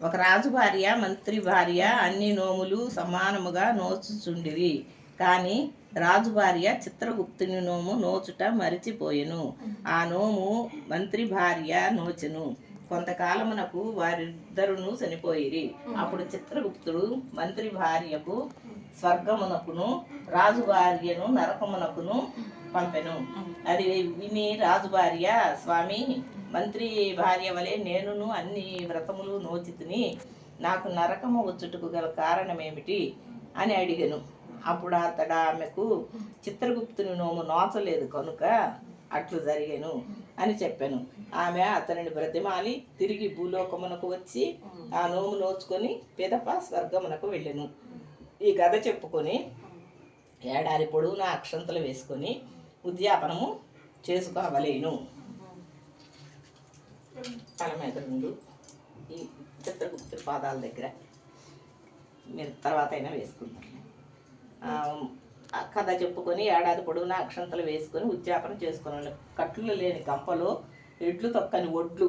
ఒక రాజు భార్య మంత్రి భార్య అన్ని నోములు సమానముగా నోచుచుండిరి. కానీ రాజు భార్య చిత్రగుప్తుని నోము నోచుట మరిచిపోయెను. ఆ నోము మంత్రి భార్య నోచెను. కొంతకాలమునకు వారిద్దరును చనిపోయిరి. అప్పుడు చిత్రగుప్తుడు మంత్రి భార్యకు స్వర్గమునకును రాజు భార్యను నరకమునకును పంపెను. అది విని రాజు భార్య, స్వామి, మంత్రి భార్య వలె నేనును అన్ని వ్రతములు నోచితిని, నాకు నరకము వచ్చుటకు గల కారణమేమిటి అని అడిగెను. అప్పుడు అతడు ఆమెకు, చిత్రగుప్తుని నోము నోచలేదు కనుక అట్లు జరిగెను అని చెప్పాను. ఆమె అతనిని బ్రతిమాలి తిరిగి భూలోకమునకు వచ్చి ఆ నోము నోచుకొని పిదప స్వర్గమునకు వెళ్ళెను. ఈ కథ చెప్పుకొని ఏడాది పొడవునా అక్షంతలు వేసుకొని ఉద్యాపనము చేసుకోవలేను. తల మీద నుండి ఈ చిత్రగుప్తుడి పాదాల దగ్గర మీరు తర్వాత అయినా వేసుకుంటారు. కథ చెప్పుకొని ఏడాది పొడవునా అక్షంతలు వేసుకొని ఉద్యాపన చేసుకున్నాను. కట్లు లేని కంపలో ఎడ్లు తొక్కని ఒడ్లు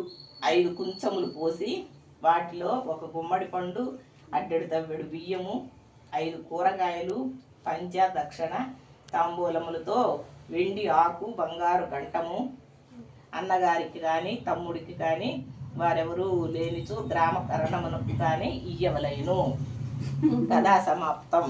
5 కుంచములు పోసి వాటిలో ఒక గుమ్మడి పండు, అడ్డెడు తవ్వెడు బియ్యము, 5 కూరగాయలు, పంచ దక్షిణ తాంబూలములతో వెండి ఆకు, బంగారు గంటము, అన్నగారికి కానీ తమ్ముడికి కానీ వారెవరూ లేనిచో గ్రామ కరణమునకు కానీ ఇయ్యవలెను. కథా సమాప్తం.